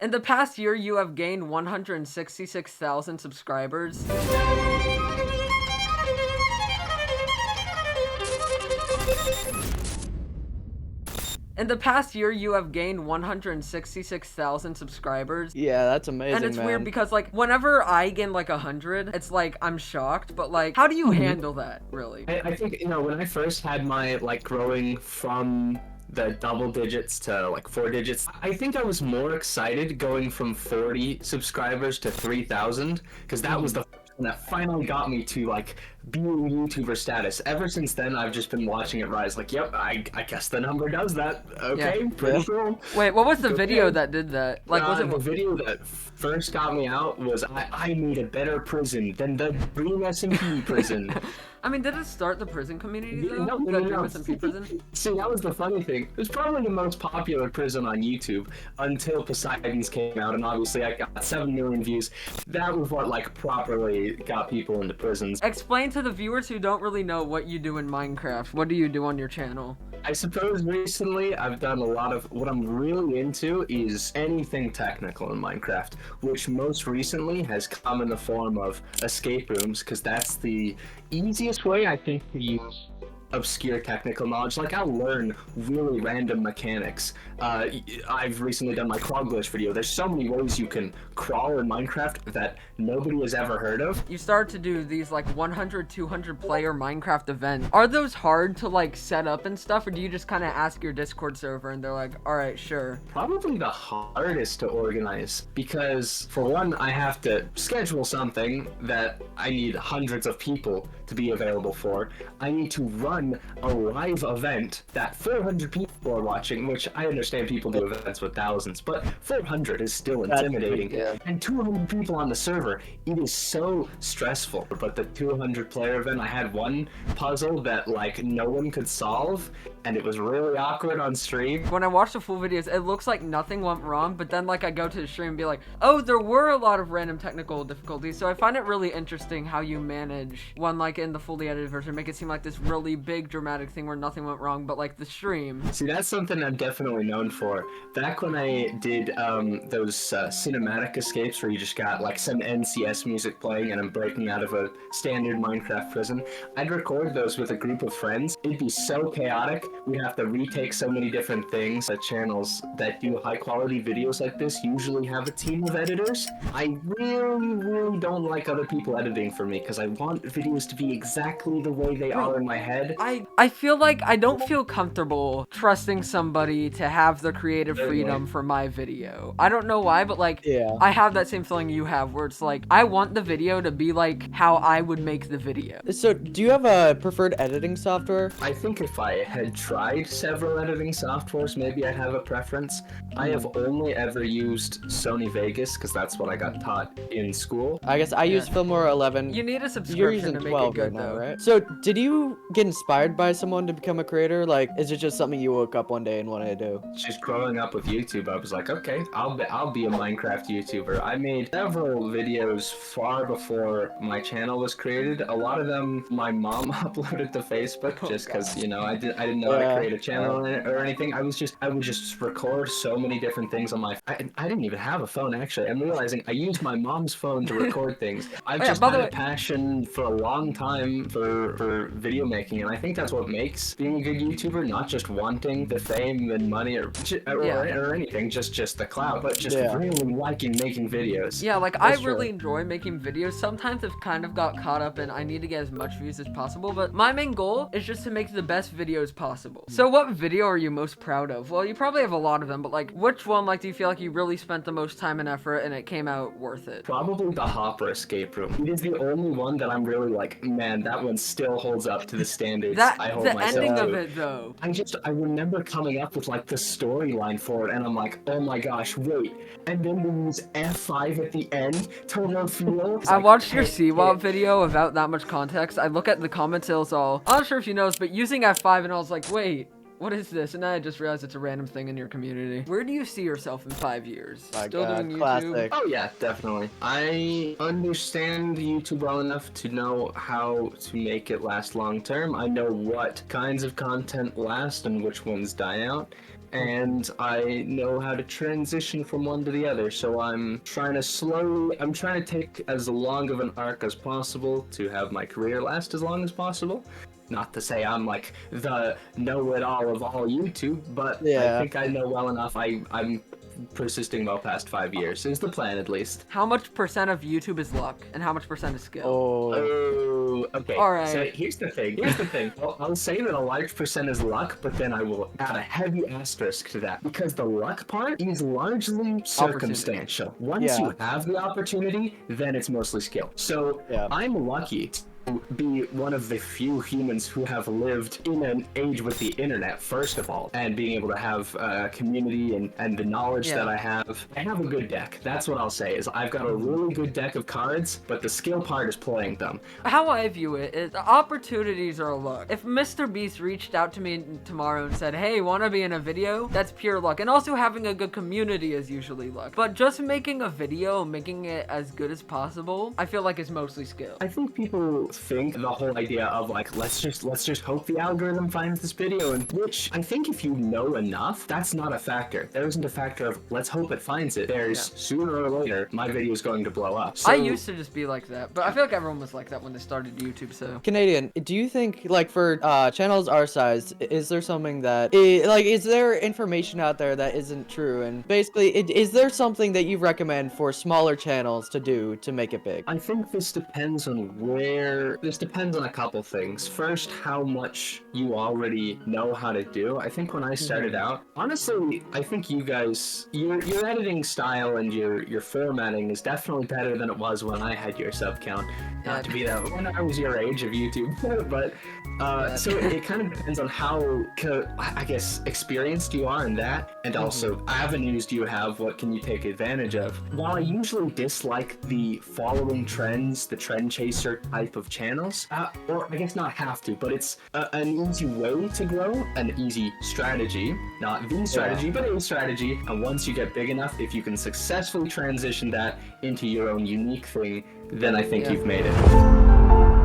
In the past year, you have gained 166,000 subscribers. In the past year, you have gained 166,000 subscribers. Yeah, that's amazing, And it's man. weird because, like, whenever I gain, like, 100, it's like, I'm shocked, but, like, how do you handle that, really? I think, you know, when I first had my, like, growing from the double digits to, like, 4 digits, I think I was more excited going from 40 subscribers to 3,000, because that was the first one that finally got me to, like, being YouTuber status. Ever since then, I've just been watching it rise. Like, yep, I guess the number does that. Okay, Yeah. pretty cool. Wait, what was the Okay. video that did that? Like, was it The video that first got me out was I made a better prison than the Dream SMP prison. I mean, did it start the prison community, though? No. The Dream SMP prison? See, that was the funny thing. It was probably the most popular prison on YouTube until Poseidon's came out, and obviously I got 7 million views. That was what, like, properly got people into prisons. Explain to the viewers who don't really know what you do in Minecraft. What do you do on your channel? I suppose recently I've done a lot of what I'm really into is anything technical in Minecraft, which most recently has come in the form of escape rooms, because that's the easiest way I think to use obscure technical knowledge. Like, I'll learn really random mechanics. I've recently done my crawl glitch video. There's so many ways you can crawl in Minecraft that nobody has ever heard of. You start to do these like 100, 200 player Minecraft events. Are those hard to like set up and stuff, or do you just kind of ask your Discord server and they're like, all right, sure? Probably the hardest to organize, because for one, I have to schedule something that I need hundreds of people to be available for. I need to run a live event that 400 people are watching, which I understand people do events with thousands, but 400 is still intimidating. Yeah. And 200 people on the server, it is so stressful. But the 200 player event, I had one puzzle that like no one could solve, and it was really awkward on stream. When I watch the full videos, it looks like nothing went wrong, but then like I go to the stream and be like, oh, there were a lot of random technical difficulties. So I find it really interesting how you manage one, like in the fully edited version, make it seem like this really big dramatic thing where nothing went wrong, but like the stream. See, that's something I'm definitely known for. Back when I did those cinematic escapes where you just got like some NCS music playing and I'm breaking out of a standard Minecraft prison, I'd record those with a group of friends. It'd be so chaotic. We'd have to retake so many different things. The channels that do high quality videos like this usually have a team of editors. I really don't like other people editing for me, because I want videos to be exactly the way they are in my head. I feel like I don't feel comfortable trusting somebody to have the creative freedom for my video. I don't know why, but like, Yeah. I have that same feeling you have where it's like, I want the video to be like how I would make the video. So, do you have a preferred editing software? I think if I had tried several editing softwares, maybe I'd have a preference. I have only ever used Sony Vegas, because that's what I got taught in school. I guess I use Filmora 11. You need a You're subscription using to make 12 it good right now, though. right? So, did you get inspired by someone to become a creator? Like, is it just something you woke up one day and wanted to do? Just growing up with YouTube, I was like, okay, I'll be a Minecraft YouTuber. I made several videos far before my channel was created. A lot of them my mom uploaded to Facebook, just because, you know, I didn't know how to create a channel or anything. I would just record so many different things on my. I didn't even have a phone, actually. I'm realizing I used my mom's phone to record things. I've just by the had a way- passion for a long time for video making, and I think that's what makes being a good YouTuber, not just wanting the fame and money or anything, just the clout, but just really liking making videos. Yeah, like That's I really true. enjoy making videos. Sometimes I've kind of got caught up in I need to get as much views as possible, but my main goal is just to make the best videos possible. So what video are you most proud of? Well, you probably have a lot of them, but like which one like do you feel like you really spent the most time and effort and it came out worth it? Probably the Hopper escape room. It is the only one that I'm really like, man, that one still holds up to the standards I hold The myself ending to. of it though. I remember coming up with like the storyline for it, and I'm like, oh my gosh, wait. And then we use F5 at the end to reveal. I watched your Seawald video without that much context. I look at the comments, it was all, I'm not sure if you noticed, but using F5 and I was like, wait, what is this? And then I just realized it's a random thing in your community. Where do you see yourself in 5 years? Still doing YouTube? Classic. Oh yeah, definitely. I understand YouTube well enough to know how to make it last long term. I know what kinds of content last and which ones die out. and I know how to transition from one to the other. So I'm trying to take as long of an arc as possible to have my career last as long as possible. Not to say I'm like the know-it-all of all YouTube, but I think I know well enough. I'm persisting well past 5 years. Is the plan, at least. How much percent of YouTube is luck, and how much percent is skill? Oh, okay. All right. So here's the thing. Well, I'll say that a large percent is luck, but then I will add a heavy asterisk to that because the luck part is largely circumstantial. Once you have the opportunity, then it's mostly skill. So I'm lucky to be one of the few humans who have lived in an age with the internet, first of all, and being able to have a community and the knowledge that I have a good deck. That's what I'll say, is I've got a really good deck of cards, but the skill part is playing them. How I view it is opportunities are luck. If Mr. Beast reached out to me tomorrow and said, hey, wanna be in a video? That's pure luck. And also having a good community is usually luck. But just making a video, making it as good as possible, I feel like is mostly skill. I think people think the whole idea of like let's just hope the algorithm finds this video, and which I think if you know enough, that's not a factor. There isn't a factor of let's hope it finds it. There's sooner or later my video is going to blow up. So, I used to just be like that, but I feel like everyone was like that when they started YouTube. So Kenadian, do you think like for channels our size, is there something that is there information out there that isn't true? And basically, is there something that you recommend for smaller channels to do to make it big? I think this depends on depends on a couple things. First, how much you already know how to do. I think when I started out, honestly, I think you guys, your editing style and your formatting is definitely better than it was when I had your sub count. Not to be that when I was your age of YouTube, but so it kind of depends on how, I guess, experienced you are in that, and also avenues do you have, what can you take advantage of. While I usually dislike the following trends, the trend chaser type of channels, or I guess not have to, but it's an easy way to grow, an easy strategy, not the strategy, but a strategy, and once you get big enough, if you can successfully transition that into your own unique thing, then I think you've made it.